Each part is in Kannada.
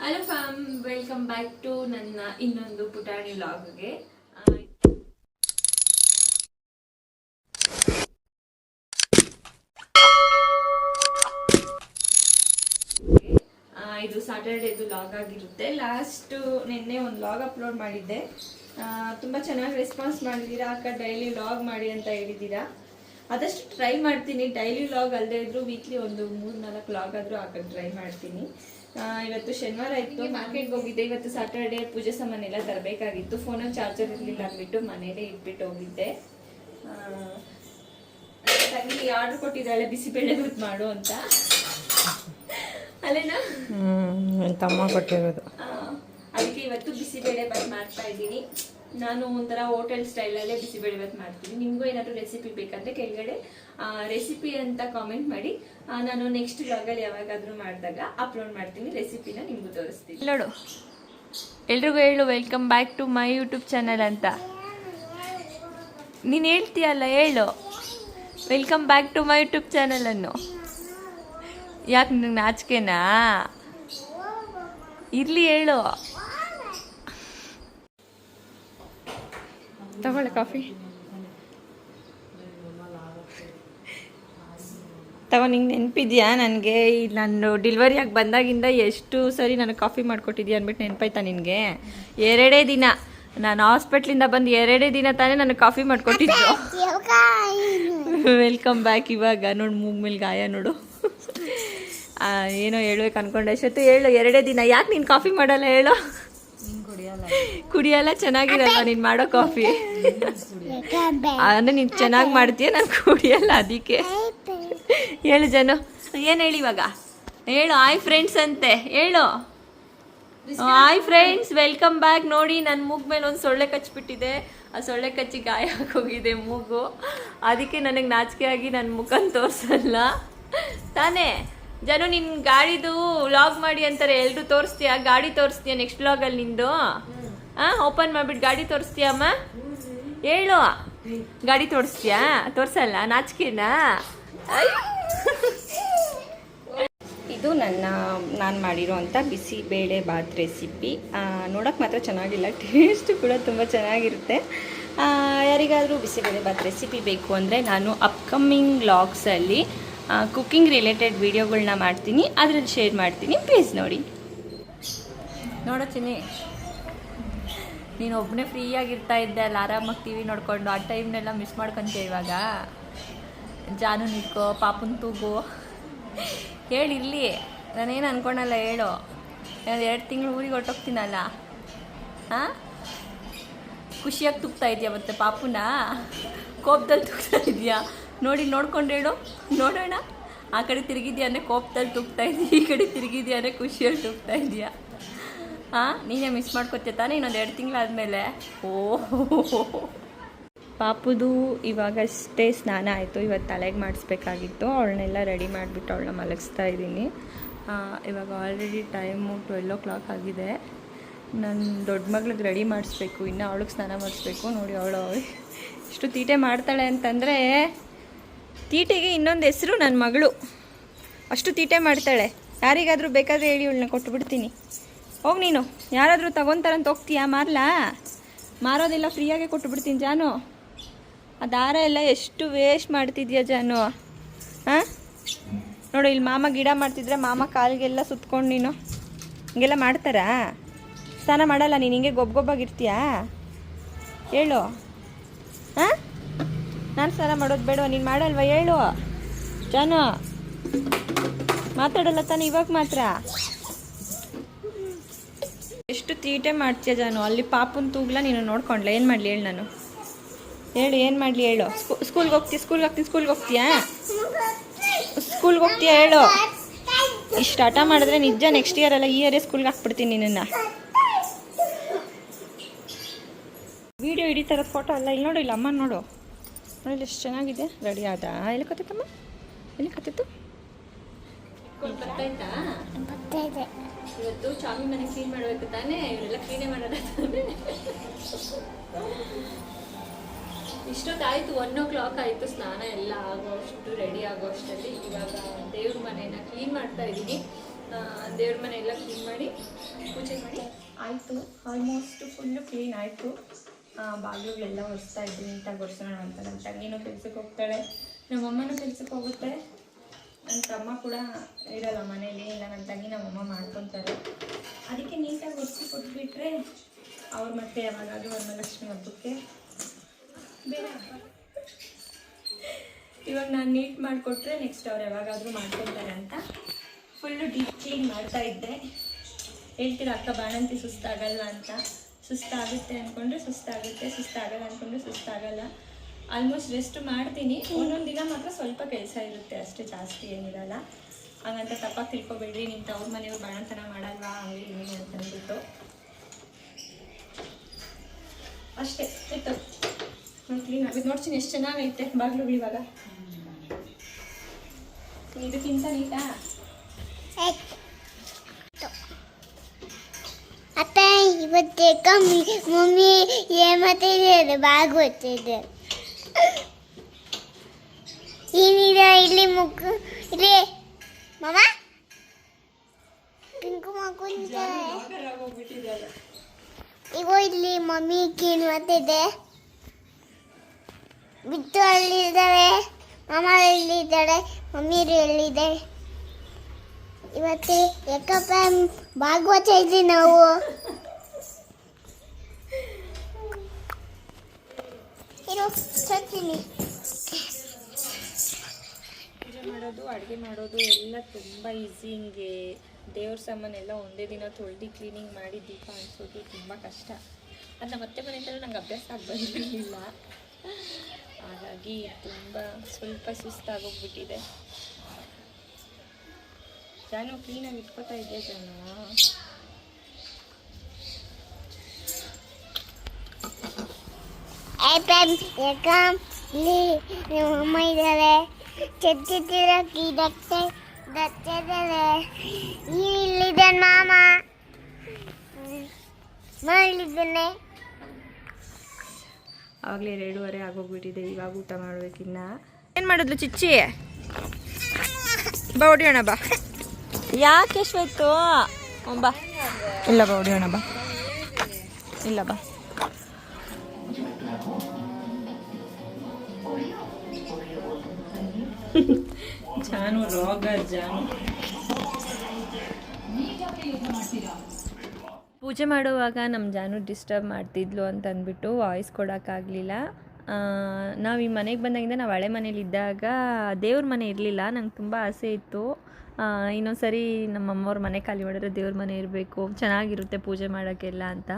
Hello fam, welcome back to ನನ್ನ ಇನ್ನೊಂದು ಪುಟಾಣಿ ವ್ಲಾಗ್ಗೆ. ಇದು ಸ್ಯಾಟರ್ಡೇದು ವ್ಲಾಗ್ ಆಗಿರುತ್ತೆ. ನಿನ್ನೆ ಒಂದು ವ್ಲಾಗ್ ಅಪ್ಲೋಡ್ ಮಾಡಿದ್ದೆ. ತುಂಬ ಚೆನ್ನಾಗಿ ರೆಸ್ಪಾನ್ಸ್ ಮಾಡಿದ್ದೀರಾ. ಅಕ್ಕ ಡೈಲಿ ವ್ಲಾಗ್ ಮಾಡಿ ಅಂತ ಹೇಳಿದ್ದೀರಾ. ಆದಷ್ಟು ಟ್ರೈ ಮಾಡ್ತೀನಿ. ಡೈಲಿ ವ್ಲಾಗ್ ಅಲ್ಲದೆ ಇದ್ರು ವೀಕ್ಲಿ ಒಂದು 3-4 ವ್ಲಾಗ್ ಆದರೂ ಹಾಕಕ್ಕೆ ಟ್ರೈ ಮಾಡ್ತೀನಿ. ಇವತ್ತು ಶನಿವಾರ ಇತ್ತು, ಮಾರ್ಕೆಟ್ಗೆ ಹೋಗಿದ್ದೆ. ಇವತ್ತು ಸ್ಯಾಟರ್ಡೇ ಪೂಜೆ ಸಾಮಾನೆಲ್ಲ ತರಬೇಕಾಗಿತ್ತು. ಫೋನಲ್ಲಿ ಚಾರ್ಜರ್ ಇರಲಿಲ್ಲ ಅಂದ್ಬಿಟ್ಟು ಮನೇಲೇ ಇಟ್ಬಿಟ್ಟು ಹೋಗಿದ್ದೆ. ತಂಗಿ ಆರ್ಡರ್ ಕೊಟ್ಟಿದ್ದಾಳೆ ಬಿಸಿಬೇಳೆ ಬಾತ್ ಮಾಡು ಅಂತ. ಅಲ್ಲೇನಾ ತಮ್ಮ ಕೊಟ್ಟಿರೋದು. ಅದಕ್ಕೆ ಇವತ್ತು ಬಿಸಿಬೇಳೆ ಬಾತ್ ಮಾಡ್ತಾ ಇದ್ದೀನಿ. ನಾನು ಒಂಥರ ಹೋಟೆಲ್ ಸ್ಟೈಲಲ್ಲೇ ಬಿಸಿಬೇಳೆ ಬಾತ್ ಮಾಡ್ತೀನಿ. ನಿಮಗೂ ಏನಾದರೂ ರೆಸಿಪಿ ಬೇಕಂದ್ರೆ ಕೆಳಗಡೆ ರೆಸಿಪಿ ಅಂತ ಕಾಮೆಂಟ್ ಮಾಡಿ. ನಾನು ನೆಕ್ಸ್ಟ್ ವ್ಲಾಗಲ್ಲಿ ಯಾವಾಗಾದ್ರೂ ಮಾಡಿದಾಗ ಅಪ್ಲೋಡ್ ಮಾಡ್ತೀನಿ. ರೆಸಿಪಿನ ನಿಮಗೂ ತೋರಿಸ್ತೀನಿ. ನೋಡು, ಎಲ್ರಿಗೂ ಹೇಳು welcome back to my YouTube channel ಅಂತ. ನೀನು ಹೇಳ್ತೀಯಲ್ಲ, ಹೇಳು welcome back to my YouTube channel ಅನ್ನು. ಯಾಕೆ ನಿನಗೆ ನಾಚಿಕೆನಾ? ಇರ್ಲಿ, ಹೇಳು. ತಗೊಳ್ಳೆ ಕಾಫಿ ತಗೋ. ನಿಂಗೆ ನೆನಪಿದ್ಯಾ ನನಗೆ ನಾನು ಡೆಲಿವರಿ ಆಗಿ ಬಂದಾಗಿಂದ ಎಷ್ಟು ಸರಿ ನನಗೆ ಕಾಫಿ ಮಾಡಿಕೊಟ್ಟಿದ್ಯಾ ಅಂದ್ಬಿಟ್ಟು ನೆನಪಾಯ್ತಾ ನಿನಗೆ? 2 ದಿನ ನಾನು ಹಾಸ್ಪಿಟ್ಲಿಂದ ಬಂದು 2 ದಿನ ತಾನೇ ನನಗೆ ಕಾಫಿ ಮಾಡಿಕೊಟ್ಟಿದ್ದು. Welcome back. ಇವಾಗ ನೋಡು, ಮೂಗ್ ಮೇಲೆ ಗಾಯ ನೋಡು. ಏನೋ ಹೇಳ್ಬೇಕು ಅನ್ಕೊಂಡೆ. ಅಷ್ಟೊತ್ತು ಹೇಳು, 2 ದಿನ. ಯಾಕೆ ನೀನು ಕಾಫಿ ಮಾಡಲ್ಲ ಹೇಳು? ಕುಡಿಯಲ್ಲ, ಚೆನ್ನಾಗಿರಲ್ಲ ನೀನು ಮಾಡೋ ಕಾಫಿ. ಅಂದ್ರೆ ನೀನು ಚೆನ್ನಾಗಿ ಮಾಡ್ತೀಯ, ನಾನು ಕುಡಿಯಲ್ಲ, ಅದಕ್ಕೆ. ಹೇಳು ಜನ, ಏನು ಹೇಳಿ ಇವಾಗ? ಹೇಳು ಹಾಯ್ ಫ್ರೆಂಡ್ಸ್ ಅಂತೆ. ಹೇಳು ಹಾಯ್ ಫ್ರೆಂಡ್ಸ್, ವೆಲ್ಕಮ್ ಬ್ಯಾಕ್. ನೋಡಿ, ನನ್ನ ಮೂಗ್ ಮೇಲೆ ಒಂದು ಸೊಳ್ಳೆ ಕಚ್ಚಿಬಿಟ್ಟಿದೆ. ಆ ಸೊಳ್ಳೆ ಕಚ್ಚಿ ಗಾಯ ಆಗೋಗಿದೆ ಮೂಗು. ಅದಕ್ಕೆ ನನಗೆ ನಾಚಿಕೆ ಆಗಿ ನನ್ನ ಮುಖನ ತೋರಿಸಲ್ಲ ತಾನೇ. ಜನ ನಿನ್ನ ಗಾಡಿದು ವ್ಲಾಗ್ ಮಾಡಿ ಅಂತಾರೆ, ಎಲ್ಲರೂ ತೋರಿಸ್ತೀಯಾ? ಗಾಡಿ ತೋರಿಸ್ತೀಯಾ ನೆಕ್ಸ್ಟ್ ವ್ಲಾಗಲ್ಲಿ ನಿಂದು? ಓಪನ್ ಮಾಡಿಬಿಟ್ಟು ಗಾಡಿ ತೋರಿಸ್ತೀಯಮ್ಮ? ಹೇಳು, ಗಾಡಿ ತೋರಿಸ್ತೀಯಾ? ತೋರಿಸಲ್ಲ, ನಾಚಿಕೆನಾ? ಇದು ನಾನು ಮಾಡಿರೋ ಅಂಥ ಬಿಸಿಬೇಳೆ ಬಾತ್ ರೆಸಿಪಿ. ನೋಡೋಕೆ ಮಾತ್ರ ಚೆನ್ನಾಗಿಲ್ಲ, ಟೇಸ್ಟ್ ಕೂಡ ತುಂಬ ಚೆನ್ನಾಗಿರುತ್ತೆ. ಯಾರಿಗಾದರೂ ಬಿಸಿಬೇಳೆ ಬಾತ್ ರೆಸಿಪಿ ಬೇಕು ಅಂದರೆ ನಾನು ಅಪ್ಕಮಿಂಗ್ ವ್ಲಾಗ್ಸಲ್ಲಿ ಕುಕ್ಕಿಂಗ್ ರಿಲೇಟೆಡ್ ವಿಡಿಯೋಗಳನ್ನ ಮಾಡ್ತೀನಿ, ಅದರಲ್ಲಿ ಶೇರ್ ಮಾಡ್ತೀನಿ. ಪ್ಲೀಸ್ ನೋಡಿ. ನೋಡೋ ಚಿನ್ನಿ, ನೀನು ಒಬ್ಬನೇ ಫ್ರೀಯಾಗಿರ್ತಾ ಇದ್ದೆ ಅಲ್ಲ, ಆರಾಮಾಗಿ ಟಿ ವಿ ನೋಡಿಕೊಂಡು. ಆ ಟೈಮ್ನೆಲ್ಲ ಮಿಸ್ ಮಾಡ್ಕೊತೀಯ ಇವಾಗ. ಜಾನು ನಿಡ್ಕೋ, ಪಾಪುನ ತೂಗು. ಹೇಳಿರಲಿ, ನಾನೇನು ಅಂದ್ಕೊಳಲ್ಲ. ಹೇಳು, ನಾನು 2 ತಿಂಗಳು ಊರಿಗೆ ಹೊರಟೋಗ್ತೀನಲ್ಲ. ಖುಷಿಯಾಗಿ ತುಗ್ತಾ ಇದೆಯಾ? ಮತ್ತೆ ಪಾಪುನ ಕೋಪದಲ್ಲಿ ತುಗ್ತಾ ಇದೆಯಾ? ನೋಡ್ಕೊಂಡು ಹೇಳು, ನೋಡೋಣ. ಆ ಕಡೆ ತಿರುಗಿದ್ಯಾ ಅಂದರೆ ಕೋಪದಲ್ಲಿ ತುಗ್ತಾ ಇದೆಯಾ, ಈ ಕಡೆ ತಿರುಗಿದ್ಯಾ ಅಂದರೆ ಖುಷಿಯಲ್ಲಿ ತುಗ್ತಾ ಇದೆಯಾ? ನೀನೇ ಮಿಸ್ ಮಾಡ್ಕೊತೀಯ ತಾನೇ ಇನ್ನೊಂದು 2 ತಿಂಗಳಾದಮೇಲೆ? ಪಾಪುದು ಇವಾಗಷ್ಟೇ ಸ್ನಾನ ಆಯಿತು. ಇವತ್ತು ತಲೆಗೆ ಮಾಡಿಸ್ಬೇಕಾಗಿತ್ತು. ಅವಳನ್ನೆಲ್ಲ ರೆಡಿ ಮಾಡಿಬಿಟ್ಟು ಅವಳನ್ನ ಮಲಗಿಸ್ತಾ ಇದ್ದೀನಿ. ಇವಾಗ ಆಲ್ರೆಡಿ ಟೈಮು 12 o'clock ಆಗಿದೆ. ನನ್ನ ದೊಡ್ಡ ಮಗಳಿಗೆ ರೆಡಿ ಮಾಡಿಸ್ಬೇಕು, ಇನ್ನು ಅವಳಿಗೆ ಸ್ನಾನ ಮಾಡಿಸ್ಬೇಕು. ನೋಡಿ, ಅವಳು ಇಷ್ಟು ತೀಟೆ ಮಾಡ್ತಾಳೆ ಅಂತಂದರೆ, ತೀಟೆಗೆ ಇನ್ನೊಂದು ಹೆಸರು ನನ್ನ ಮಗಳು. ಅಷ್ಟು ತೀಟೆ ಮಾಡ್ತಾಳೆ. ಯಾರಿಗಾದರೂ ಬೇಕಾದರೆ ಹೇಳಿ, ಇವಳನ್ನ ಕೊಟ್ಟುಬಿಡ್ತೀನಿ. ಹೋಗಿ ನೀನು, ಯಾರಾದರೂ ತಗೊತಾರಂತ ಹೋಗ್ತೀಯಾ? ಮಾರೋದೆಲ್ಲ ಫ್ರೀಯಾಗೆ ಕೊಟ್ಟುಬಿಡ್ತೀನಿ ಜಾನು. ಆ ದಾರ ಎಲ್ಲ ಎಷ್ಟು ವೇಸ್ಟ್ ಮಾಡ್ತಿದ್ಯಾ ಜಾನು? ನೋಡು, ಇಲ್ಲಿ ಮಾಮ ಗಿಡ ಮಾಡ್ತಿದ್ರೆ ಮಾಮ ಕಾಲಿಗೆಲ್ಲ ಸುತ್ಕೊಂಡು ನೀನು ಹಿಂಗೆಲ್ಲ ಮಾಡ್ತಾರಾ? ಸ್ನಾನ ಮಾಡಲ್ಲ ನೀನು? ಹಿಂಗೆ ಗೊಬ್ಬಾಗಿರ್ತೀಯಾ? ಹೇಳು. ನಾನು ಸ್ನಾನ ಮಾಡೋದು ಬೇಡ, ನೀನು ಮಾಡಲ್ವ? ಹೇಳು ಜಾನು. ಮಾತಾಡಲ್ಲ ತಾನೆ ಇವಾಗ ಮಾತ್ರ. ಎಷ್ಟು ತೀಟೆ ಮಾಡ್ತೀಯ ಜಾನು? ಅಲ್ಲಿ ಪಾಪುನ ತೂಗ್ಲ ನೀನು ನೋಡ್ಕೊಂಡ್ಲ? ಏನು ಮಾಡಲಿ ಹೇಳು ನಾನು? ಹೇಳು, ಏನು ಮಾಡಲಿ ಹೇಳು? ಸ್ಕೂಲ್ಗೆ ಹೋಗ್ತೀಯಾ? ಹೇಳು. ಇಷ್ಟು ಹಠ ಮಾಡಿದ್ರೆ ನಿಜ ನೆಕ್ಸ್ಟ್ ಇಯರ್ ಅಲ್ಲ, ಈ ಇಯರೇ ಸ್ಕೂಲ್ಗೆ ಹಾಕ್ಬಿಡ್ತೀನಿ ನಿನ್ನನ್ನು. ವಿಡಿಯೋ ಹಿಡಿತಾರ ಫೋಟೋ ಅಲ್ಲ. ಇಲ್ಲಿ ನೋಡು, ಇಲ್ಲ ಅಮ್ಮ ನೋಡು, ನೋಡಿ ಎಷ್ಟು ಚೆನ್ನಾಗಿದೆ. ರೆಡಿ ಆದ? ಎಲ್ಲಿ ಕತ್ತಮ್ಮ? ಎಲ್ಲಿ ಕತ್ತಿತ್ತು? ಬರ್ತಾಯ್ತಾ? ಇವತ್ತು ಚಾಮಿ ಮನೆ ಕ್ಲೀನ್ ಮಾಡಬೇಕು ತಾನೇ? ಇವರೆಲ್ಲ ಕ್ಲೀನೇ ಮಾಡೋದ ತಾನೇ? ಇಷ್ಟೊತ್ತಾಯಿತು, 1 o'clock ಆಯಿತು. ಸ್ನಾನ ಎಲ್ಲ ಆಗೋಷ್ಟು ರೆಡಿ ಆಗೋಷ್ಟರಲ್ಲಿ ಇವಾಗ ದೇವ್ರ ಮನೆಯನ್ನು ಕ್ಲೀನ್ ಮಾಡ್ತಾ ಇದ್ದೀನಿ. ದೇವ್ರ ಮನೆ ಎಲ್ಲ ಕ್ಲೀನ್ ಮಾಡಿ ಪೂಜೆ ಮಾಡಿ ಆಯಿತು. ಆಲ್ಮೋಸ್ಟ್ ಫುಲ್ಲು ಕ್ಲೀನ್ ಆಯಿತು. ಬಾಗಿಲುಗಳೆಲ್ಲ ಒರೆಸ್ತಾ ಇದ್ದೀನಿ, ನೀಟಾಗಿ ಒರೆಸೋಣ ಅಂತ. ನನ್ನ ತಂಗಿನೂ ಕೆಲ್ಸಕ್ಕೆ ಹೋಗ್ತಾಳೆ, ನಮ್ಮಮ್ಮನೂ ಕೆಲ್ಸಕ್ಕೆ ಹೋಗುತ್ತೆ. ನನ್ನ ತಮ್ಮ ಕೂಡ ಇರಲ್ಲ ಮನೇಲಿ, ಇಲ್ಲ ನನ್ನ ತಂಗಿ ನಮ್ಮಮ್ಮ ಮಾಡ್ಕೊತಾರೆ. ಅದಕ್ಕೆ ನೀಟಾಗಿ ಒರೆಸಿ ಕೊಟ್ಬಿಟ್ರೆ ಅವ್ರು ಮತ್ತೆ ಯಾವಾಗಾದ್ರೂ ವರಮಹಾಲಕ್ಷ್ಮಿ ಹಬ್ಬಕ್ಕೆ ಬೇರೆ ಹಬ್ಬ ಇವಾಗ ನಾನು ನೀಟ್ ಮಾಡಿಕೊಟ್ರೆ ನೆಕ್ಸ್ಟ್ ಅವ್ರು ಯಾವಾಗಾದರೂ ಮಾಡ್ಕೊತಾರೆ ಅಂತ ಫುಲ್ಲು ಡೀಪ್ ಕ್ಲೀನ್ ಮಾಡ್ತಾ ಇದ್ದೆ. ಹೇಳ್ತೀರ ಅಕ್ಕ ಬಾಣಂತಿ ಸುಸ್ತಾಗಲ್ಲ ಅಂತ. ಸುಸ್ತಾಗುತ್ತೆ ಅಂದ್ಕೊಂಡ್ರೆ ಸುಸ್ತಾಗುತ್ತೆ, ಸುಸ್ತಾಗಲ್ಲ ಅಂದ್ಕೊಂಡ್ರೆ ಸುಸ್ತಾಗಲ್ಲ. ಆಲ್ಮೋಸ್ಟ್ ರೆಸ್ಟ್ ಮಾಡ್ತೀನಿ. ಒಂದೊಂದು ದಿನ ಮಾತ್ರ ಸ್ವಲ್ಪ ಕೆಲಸ ಇರುತ್ತೆ ಅಷ್ಟೇ, ಜಾಸ್ತಿ ಏನಿರಲ್ಲ. ಹಾಗಂತ ತಪ್ಪಾಗಿ ತಿಳ್ಕೊಬೇಡ್ರಿ, ನಿಮ್ಮ ತವ್ರ ಮನೆಯವ್ರು ಬಾಣಂತನ ಮಾಡಲ್ವಾ ಹಂಗೆ ಹಿಂಗೆ ಅಂತ ಅಂದ್ಬಿಟ್ಟು. ಅಷ್ಟೇ ಆಯ್ತು, ಕ್ಲೀನ್ ಆಗಿದೆ. ನೋಡ್ತೀನಿ ಎಷ್ಟು ಚೆನ್ನಾಗೈತೆ ಬಾಗಿಲುಗಳು ಇವಾಗ. ಇದಕ್ಕಿಂತ ನೀಟಾ ಅತ್ತ ಇವತ್ತೇಕ ಮಮ್ಮಿ ಏನ್ ಮಾಡ್ತಿದ್ದಾರೆ? ಬಾಗ್ ಓದ್ತಿದ್ದೆ. ಏನಿದೆ ಇಲ್ಲಿ ಮುಖ ಇಲ್ಲಿ ಮಾಮ ಕುಂಕುಮ ಕುಂತಿದ್ದಾರೆ. ಇಗೋ ಇಲ್ಲಿ ಮಮ್ಮಿ ಏನ್ ಮಾಡ್ತಿದ್ದೆ? ಬಿಟ್ಟು ಅಲ್ಲಿದ್ದಾರೆ, ಮಾಮ ಎಲ್ಲಿದ್ದಾರೆ, ಮಮ್ಮಿರು ಎಲ್ಲಿದ್ದಾರೆ? ಇವತ್ತು ಯಾಕಪ್ಪ ಭಾಗವತ ಇದ್ವಿ ನಾವು. ಇರು ಸತ್ತೀನಿ. ಪೂಜೆ ಮಾಡೋದು, ಅಡುಗೆ ಮಾಡೋದು ಎಲ್ಲ ತುಂಬ ಈಸಿ. ಹಿಂಗೆ ದೇವ್ರ ಸಾಮಾನೆಲ್ಲ ಒಂದೇ ದಿನ ತೊಳೆದು ಕ್ಲೀನಿಂಗ್ ಮಾಡಿ ದೀಪ ಹಂಚೋದು ತುಂಬ ಕಷ್ಟ. ಅದು ಮತ್ತೆ ಮನೆಯಿಂದಲೂ ನಂಗೆ ಅಭ್ಯಾಸ ಆಗಿ ಬಂದಿರಲಿಲ್ಲ, ಹಾಗಾಗಿ ತುಂಬ ಸ್ವಲ್ಪ ಸುಸ್ತಾಗೋಗ್ಬಿಟ್ಟಿದೆ. ಜಾನು ಕ್ಲೀನಾಗಿ ಇಟ್ಕೋತಾ ಇದ್ದೆ ಜಾನು. ಯಾಕ ಇಲ್ಲಿ ನಮ್ಮಮ್ಮ ಇದ್ದಾರೆ, ಚಚ್ಚಿಟ್ಟಿರಕ್ಕೆ ದಚ್ಚಿದ್ದಾರೆ. ಇಲ್ಲಿದ್ದಾನೆ ಮಾಮ, ಇಲ್ಲಿದ್ದಾನೆ. ಆವಾಗಲೇ 2:30 ಆಗೋಗ್ಬಿಟ್ಟಿದೆ. ಇವಾಗ ಊಟ ಮಾಡ್ಬೇಕಿನ್ನ. ಏನು ಮಾಡಿದ್ಲು ಚಿಚ್ಚಿ? ಬಾ ಹೊಡಿಯೋಣ ಬಾ. ಯಾಕೆ ಎಷ್ಟೋಯ್ತು? ಬಾ. ಇಲ್ಲ ಬಾ ಹೊಡಿಯೋಣ ಬಾ. ಇಲ್ಲ ಬಾ. ಜಾನು ರೋಗ ಜಾನು. ಪೂಜೆ ಮಾಡುವಾಗ ನಮ್ಮ ಜಾನು ಡಿಸ್ಟರ್ಬ್ ಮಾಡ್ತಿದ್ಲು ಅಂತ ಅಂದ್ಬಿಟ್ಟು ವಾಯ್ಸ್ ಕೊಡೋಕ್ಕಾಗಲಿಲ್ಲ. ನಾವು ಈ ಮನೆಗೆ ಬಂದಾಗಿಂದ ನಾವು ಹಳೆ ಮನೇಲಿದ್ದಾಗ ದೇವ್ರ ಮನೆ ಇರಲಿಲ್ಲ. ನಂಗೆ ತುಂಬ ಆಸೆ ಇತ್ತು, ಇನ್ನೊಂದು ಸರಿ ನಮ್ಮಮ್ಮವ್ರ ಮನೆ ಖಾಲಿ ಮಾಡಿದ್ರೆ ದೇವ್ರ ಮನೆ ಇರಬೇಕು, ಚೆನ್ನಾಗಿರುತ್ತೆ ಪೂಜೆ ಮಾಡೋಕ್ಕೆಲ್ಲ ಅಂತ.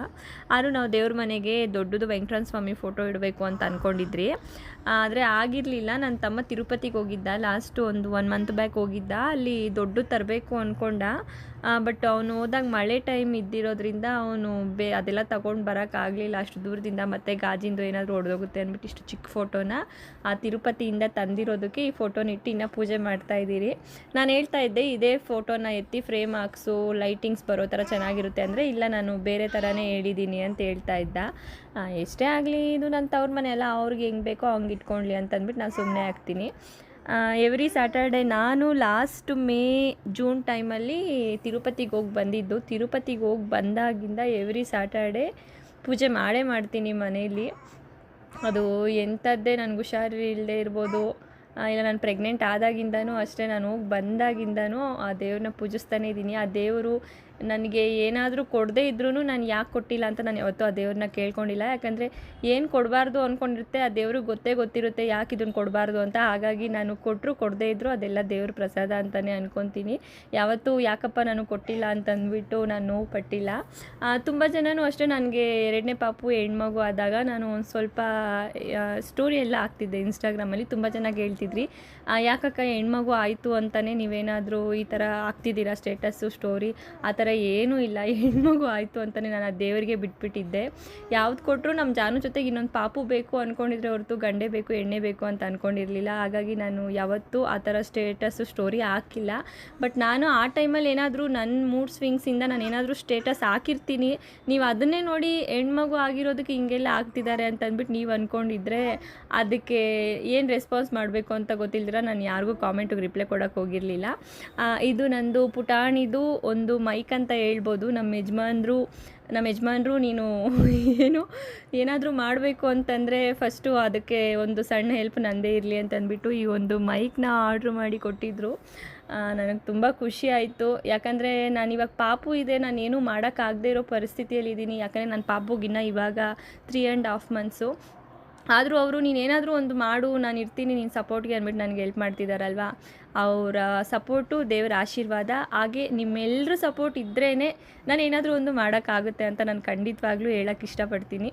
ಆದರೂ ನಾವು ದೇವ್ರ ಮನೆಗೆ ದೊಡ್ಡದು ವೆಂಕಟರಮಣ ಸ್ವಾಮಿ ಫೋಟೋ ಇಡಬೇಕು ಅಂತ ಅಂದ್ಕೊಂಡಿದ್ರಿ. ಆದರೆ ಆಗಿರಲಿಲ್ಲ. ನನ್ನ ತಮ್ಮ ತಿರುಪತಿಗೆ ಹೋಗಿದ್ದ, ಲಾಸ್ಟು ಒಂದು 1 ಮಂತ್ ಬ್ಯಾಕ್ ಹೋಗಿದ್ದ. ಅಲ್ಲಿ ದೊಡ್ಡದು ತರಬೇಕು ಅಂದ್ಕೊಂಡ. ಬಟ್ ಅವನು ಹೋದಾಗ ಮಳೆ ಟೈಮ್ ಇದ್ದಿರೋದ್ರಿಂದ ಅವನು ಅದೆಲ್ಲ ತೊಗೊಂಡು ಬರೋಕ್ಕಾಗಲಿಲ್ಲ ಅಷ್ಟು ದೂರದಿಂದ. ಮತ್ತು ಗಾಜಿಂದು ಏನಾದರೂ ಹೊಡೆದೋಗುತ್ತೆ ಅಂದ್ಬಿಟ್ಟು ಇಷ್ಟು ಚಿಕ್ಕ ಫೋಟೋನ ಆ ತಿರುಪತಿಯಿಂದ ತಂದಿರೋದಕ್ಕೆ ಈ ಫೋಟೋನ ಇಟ್ಟು ಇನ್ನೂ ಪೂಜೆ ಮಾಡ್ತಾಯಿದ್ದೀರಿ. ನಾನು ಹೇಳ್ತಾ ಇದ್ದೆ ಇದೇ ಫೋಟೋನ ಎತ್ತಿ ಫ್ರೇಮ್ ಹಾಕ್ಸು, ಲೈಟಿಂಗ್ಸ್ ಬರೋ ಥರ ಚೆನ್ನಾಗಿರುತ್ತೆ ಅಂದರೆ, ಇಲ್ಲ ನಾನು ಬೇರೆ ಥರನೇ ಹೇಳಿದ್ದೀನಿ ಅಂತ ಹೇಳ್ತಾ ಇದ್ದ. ಎಷ್ಟೇ ಆಗಲಿ ಇದು ನನ್ನ ತವ್ರ ಮನೆ ಅಲ್ಲ, ಅವ್ರಿಗೆ ಹೆಂಗೆ ಬೇಕೋ ಹಂಗೆ ಇಟ್ಕೊಳ್ಳಿ ಅಂತಂದ್ಬಿಟ್ಟು ನಾನು ಸುಮ್ಮನೆ ಆಗ್ತೀನಿ. ಎವ್ರಿ ಸ್ಯಾಟರ್ಡೆ ನಾನು ಲಾಸ್ಟ್ ಜೂನ್ ಟೈಮಲ್ಲಿ ತಿರುಪತಿಗೆ ಹೋಗಿ ಬಂದಿದ್ದು. ತಿರುಪತಿಗೆ ಹೋಗಿ ಬಂದಾಗಿಂದ ಎವ್ರಿ ಸ್ಯಾಟರ್ಡೆ ಪೂಜೆ ಮಾಡೇ ಮಾಡ್ತೀನಿ ಮನೇಲಿ. ಅದು ಎಂಥದ್ದೇ ನನಗೆ ಹುಷಾರಿಲ್ಲದೆ ಇರ್ಬೋದು, ಇಲ್ಲ ನಾನು ಪ್ರೆಗ್ನೆಂಟ್ ಆದಾಗಿಂದನೂ ಅಷ್ಟೇ, ನಾನು ಹೋಗಿ ಬಂದಾಗಿಂದನೂ ಆ ದೇವ್ರನ್ನ ಪೂಜಿಸ್ತಾನೇ ಇದ್ದೀನಿ. ಆ ದೇವರು ನನಗೆ ಏನಾದರೂ ಕೊಡದೇ ಇದ್ರೂ ನಾನು ಯಾಕೆ ಕೊಟ್ಟಿಲ್ಲ ಅಂತ ನಾನು ಯಾವತ್ತೂ ಆ ದೇವ್ರನ್ನ ಕೇಳ್ಕೊಂಡಿಲ್ಲ. ಯಾಕಂದರೆ ಏನು ಕೊಡಬಾರ್ದು ಅಂದ್ಕೊಂಡಿರುತ್ತೆ ಆ ದೇವ್ರಿಗೆ ಗೊತ್ತಿರುತ್ತೆ ಯಾಕೆ ಇದನ್ನು ಕೊಡಬಾರ್ದು ಅಂತ. ಹಾಗಾಗಿ ನಾನು ಕೊಟ್ಟರು ಕೊಡದೇ ಇದ್ದರೂ ಅದೆಲ್ಲ ದೇವ್ರ ಪ್ರಸಾದ ಅಂತಲೇ ಅಂದ್ಕೊತೀನಿ. ಯಾವತ್ತೂ ಯಾಕಪ್ಪ ನಾನು ಕೊಟ್ಟಿಲ್ಲ ಅಂತಂದ್ಬಿಟ್ಟು ನಾನು ನೋವು ಪಟ್ಟಿಲ್ಲ. ತುಂಬ ಜನನೂ ಅಷ್ಟೇ ನನಗೆ 2ನೇ ಪಾಪು ಹೆಣ್ಮಗು ಆದಾಗ ನಾನು ಒಂದು ಸ್ವಲ್ಪ ಸ್ಟೋರಿ ಎಲ್ಲ ಹಾಕ್ತಿದ್ದೆ ಇನ್ಸ್ಟಾಗ್ರಾಮಲ್ಲಿ. ತುಂಬ ಚೆನ್ನಾಗಿ ಹೇಳ್ತಿದ್ರಿ, ಯಾಕಕ್ಕ ಹೆಣ್ಮಗು ಆಯಿತು ಅಂತಲೇ ನೀವೇನಾದರೂ ಈ ಥರ ಹಾಕ್ತಿದ್ದೀರಾ ಸ್ಟೇಟಸ್ಸು ಸ್ಟೋರಿ. ಆ ಥರ ಏನೂ ಇಲ್ಲ, ಹೆಣ್ಮಗು ಆಯಿತು ಅಂತಲೇ ನಾನು ಆ ದೇವರಿಗೆ ಬಿಟ್ಬಿಟ್ಟಿದ್ದೆ. ಯಾವ್ದು ಕೊಟ್ಟರು ನಮ್ಮ ಜಾನು ಜೊತೆಗೆ ಇನ್ನೊಂದು ಪಾಪು ಬೇಕು ಅಂದ್ಕೊಂಡಿದ್ರೆ ಹೊರತು ಗಂಡೆ ಬೇಕು ಎಣ್ಣೆ ಬೇಕು ಅಂತ ಅಂದ್ಕೊಂಡಿರಲಿಲ್ಲ. ಹಾಗಾಗಿ ನಾನು ಯಾವತ್ತೂ ಆ ಥರ ಸ್ಟೇಟಸ್ಸು ಸ್ಟೋರಿ ಹಾಕಿಲ್ಲ. ಬಟ್ ನಾನು ಆ ಟೈಮಲ್ಲಿ ಏನಾದರೂ ನನ್ನ ಮೂಡ್ ಸ್ವಿಂಗ್ಸಿಂದ ನಾನು ಏನಾದರೂ ಸ್ಟೇಟಸ್ ಹಾಕಿರ್ತೀನಿ, ನೀವು ಅದನ್ನೇ ನೋಡಿ ಹೆಣ್ಮಗು ಆಗಿರೋದಕ್ಕೆ ಹಿಂಗೆಲ್ಲ ಆಗ್ತಿದ್ದಾರೆ ಅಂತಂದ್ಬಿಟ್ಟು ನೀವು ಅಂದ್ಕೊಂಡಿದ್ರೆ ಅದಕ್ಕೆ ಏನು ರೆಸ್ಪಾನ್ಸ್ ಮಾಡಬೇಕು ಅಂತ ಗೊತ್ತಿಲ್ದಿರ ನಾನು ಯಾರಿಗೂ ಕಾಮೆಂಟಿಗೆ ರಿಪ್ಲೈ ಕೊಡೋಕ್ಕೆ ಹೋಗಿರಲಿಲ್ಲ. ಇದು ನಂದು ಪುಟಾಣಿದು ಒಂದು ಮೈಕ್ ಅಂತ ಹೇಳ್ಬೋದು. ನಮ್ಮ ಯಜಮಾನ್ರು ನೀನು ಏನಾದರೂ ಮಾಡಬೇಕು ಅಂತಂದರೆ ಫಸ್ಟು ಅದಕ್ಕೆ ಒಂದು ಸಣ್ಣ ಹೆಲ್ಪ್ ನಂದೇ ಇರಲಿ ಅಂತಂದ್ಬಿಟ್ಟು ಈ ಒಂದು ಮೈಕ್ನ ಆರ್ಡ್ರ್ ಮಾಡಿ ಕೊಟ್ಟಿದ್ದರು. ನನಗೆ ತುಂಬ ಖುಷಿ ಆಯಿತು. ಯಾಕಂದರೆ ನಾನಿವಾಗ ಪಾಪು ಇದೆ, ನಾನೇನು ಮಾಡೋಕ್ಕಾಗದೇ ಇರೋ ಪರಿಸ್ಥಿತಿಯಲ್ಲಿದ್ದೀನಿ. ಯಾಕಂದರೆ ನನ್ನ ಪಾಪುಗಿನ್ನ ಇವಾಗ 3.5 ಮಂತ್ಸು. ಆದರೂ ಅವರು ನೀನೇನಾದರೂ ಒಂದು ಮಾಡು, ನಾನು ಇರ್ತೀನಿ ನೀನು ಸಪೋರ್ಟ್ಗೆ ಅಂದ್ಬಿಟ್ಟು ನನಗೆ ಹೆಲ್ಪ್ ಮಾಡ್ತಿದ್ದಾರಲ್ವ, ಅವರ ಸಪೋರ್ಟು ದೇವರ ಆಶೀರ್ವಾದ. ಹಾಗೆ ನಿಮ್ಮೆಲ್ಲರ ಸಪೋರ್ಟ್ ಇದ್ರೇ ನಾನು ಏನಾದರೂ ಒಂದು ಮಾಡೋಕ್ಕಾಗುತ್ತೆ ಅಂತ ನಾನು ಖಂಡಿತವಾಗ್ಲೂ ಹೇಳೋಕ್ಕೆ ಇಷ್ಟಪಡ್ತೀನಿ.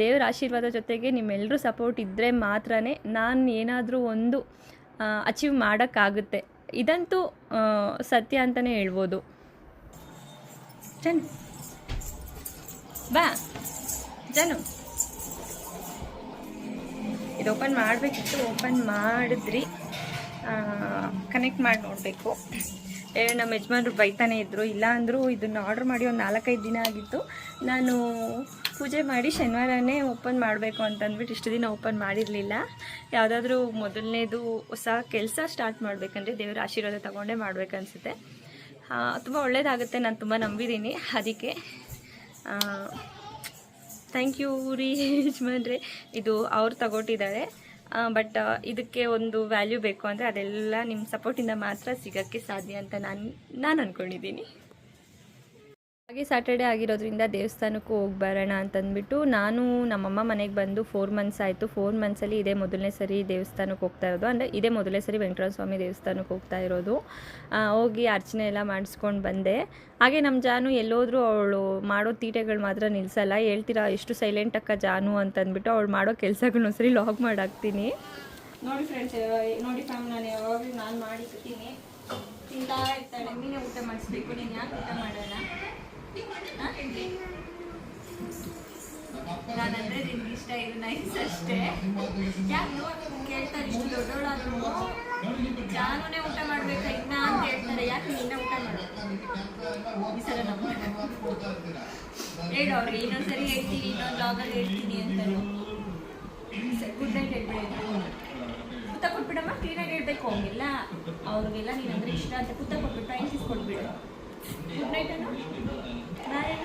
ದೇವರ ಆಶೀರ್ವಾದ ಜೊತೆಗೆ ನಿಮ್ಮೆಲ್ಲರೂ ಸಪೋರ್ಟ್ ಇದ್ದರೆ ಮಾತ್ರ ನಾನು ಏನಾದರೂ ಒಂದು ಅಚೀವ್ ಮಾಡೋಕ್ಕಾಗುತ್ತೆ. ಇದಂತೂ ಸತ್ಯ ಅಂತಲೇ ಹೇಳ್ಬೋದು. ಜನು ಬಾ, ಜನು ಇದು ಓಪನ್ ಮಾಡಬೇಕಿತ್ತು, ಓಪನ್ ಮಾಡಿದ್ರಿ. ಕನೆಕ್ಟ್ ಮಾಡಿ ನೋಡಬೇಕು. ನಮ್ಮ ಯಜಮಾನ್ರು ಬೈತಾನೆ ಇದ್ದರು. ಇಲ್ಲ ಅಂದರೂ ಇದನ್ನು ಆರ್ಡ್ರ್ ಮಾಡಿ ಒಂದು 4-5 ದಿನ ಆಗಿತ್ತು. ನಾನು ಪೂಜೆ ಮಾಡಿ ಶನಿವಾರನೇ ಓಪನ್ ಮಾಡಬೇಕು ಅಂತಂದ್ಬಿಟ್ಟು ಇಷ್ಟು ದಿನ ಓಪನ್ ಮಾಡಿರಲಿಲ್ಲ. ಯಾವುದಾದ್ರೂ ಮೊದಲನೇದು ಹೊಸ ಕೆಲಸ ಸ್ಟಾರ್ಟ್ ಮಾಡಬೇಕಂದ್ರೆ ದೇವರ ಆಶೀರ್ವಾದ ತಗೊಂಡೇ ಮಾಡಬೇಕನ್ಸುತ್ತೆ. ತುಂಬ ಒಳ್ಳೆಯದಾಗುತ್ತೆ, ನಾನು ತುಂಬ ನಂಬಿದ್ದೀನಿ. ಅದಕ್ಕೆ ಥ್ಯಾಂಕ್ ಯು ರೀ ಯಜಮಾನ್ರೆ. ಇದು ಅವ್ರು ತಗೊಟ್ಟಿದ್ದಾರೆ. ಬಟ್ ಇದಕ್ಕೆ ಒಂದು ವ್ಯಾಲ್ಯೂ ಬೇಕು ಅಂದರೆ ಅದೆಲ್ಲ ನಿಮ್ಮ ಸಪೋರ್ಟಿಂದ ಮಾತ್ರ ಸಿಗೋಕ್ಕೆ ಸಾಧ್ಯ ಅಂತ ನಾನು ಅಂದ್ಕೊಂಡಿದ್ದೀನಿ. ಹಾಗೆ ಸ್ಯಾಟರ್ಡೇ ಆಗಿರೋದ್ರಿಂದ ದೇವಸ್ಥಾನಕ್ಕೂ ಹೋಗಿ ಬರೋಣ ಅಂತಂದ್ಬಿಟ್ಟು ನಾನು ನಮ್ಮಮ್ಮ ಮನೆಗೆ ಬಂದು 4 ಮಂತ್ಸ್ ಆಯಿತು. 4 ಮಂತ್ಸಲ್ಲಿ ಇದೇ ಮೊದಲನೇ ಸರಿ ದೇವಸ್ಥಾನಕ್ಕೆ ಹೋಗ್ತಾ ಇರೋದು. ಅಂದರೆ ಇದೇ ಮೊದಲನೇ ಸರಿ ವೆಂಕಟೇಶ್ವರ ಸ್ವಾಮಿ ದೇವಸ್ಥಾನಕ್ಕೆ ಹೋಗ್ತಾ ಇರೋದು. ಹೋಗಿ ಅರ್ಚನೆ ಎಲ್ಲ ಮಾಡಿಸ್ಕೊಂಡು ಬಂದೆ. ಹಾಗೆ ನಮ್ಮ ಜಾನು ಎಲ್ಲೋದ್ರೂ ಅವಳು ಮಾಡೋ ತೀಟೆಗಳು ಮಾತ್ರ ನಿಲ್ಲಿಸಲ್ಲ. ಹೇಳ್ತೀರಾ ಎಷ್ಟು ಸೈಲೆಂಟ್ ಅಕ್ಕ ಜಾನು ಅಂತಂದ್ಬಿಟ್ಟು ಅವಳು ಮಾಡೋ ಕೆಲಸಗಳನ್ನ ಸರಿ ಲಾಗ್ ಮಾಡಾಕ್ತೀನಿ. ನೋಡಿ ಫ್ರೆಂಡ್ಸ್, ನೋಡಿ ಫ್ಯಾಮ್, ನಾನು ಯಾವಾಗಲೂ ನಾನು ಮಾಡಿರ್ತೀನಿ, ತಿಂತಾ ಇರ್ತಾಳೆ. ನೀನೇ ಊಟ ಮಾಡಿಸ್ಬೇಕು, ನೀನು ಯಾಕೆ ಊಟ ಮಾಡೋಣ? ನಾನಂದ್ರೆ ನಿನ್ಗೆ ಇಷ್ಟ, ಇದು ನೈಸ್ ಅಷ್ಟೇ. ಯಾಕೆ ಕೇಳ್ತಾರೆ ಇಷ್ಟು ದೊಡ್ಡವಳಾದ್ರು ಜಾನುನೇ ಊಟ ಮಾಡ್ಬೇಕಾ ಇನ್ನ ಅಂತ ಹೇಳ್ತಾರೆ. ಯಾಕೆ ನಿನ್ನ ಊಟ ಮಾಡಬೇಕು ಈ ಸಲ ನಮ್ಮ ಹೇಳು ಅವ್ರಿಗೆ. ಇನ್ನೊಂದ್ಸರಿ ಹೇಳ್ತೀನಿ, ಇನ್ನೊಂದು ಬ್ಲಾಗಲ್ಲಿ ಹೇಳ್ತೀನಿ ಅಂತ. ಗುಡ್ ನೈಟ್ ಹೇಳ್ಬೇಡಿ, ಕುತ್ತ ಕೊಟ್ಬಿಡಮ್ಮ. ಕ್ಲೀನಾಗಿ ಹೇಳ್ಬೇಕು ಹೋಗಿಲ್ಲ ಅವ್ರಿಗೆಲ್ಲ ನೀನಂದ್ರೆ ಇಷ್ಟ ಅಂತ ಕುತ್ತ ಕೊಟ್ಬಿಟ್ಟು ಟೈಮ್ ಕೊಟ್ಬಿಡು. ಗುಡ್ ನೈಟ್ ಅನ್ನು ಬಾಯ್.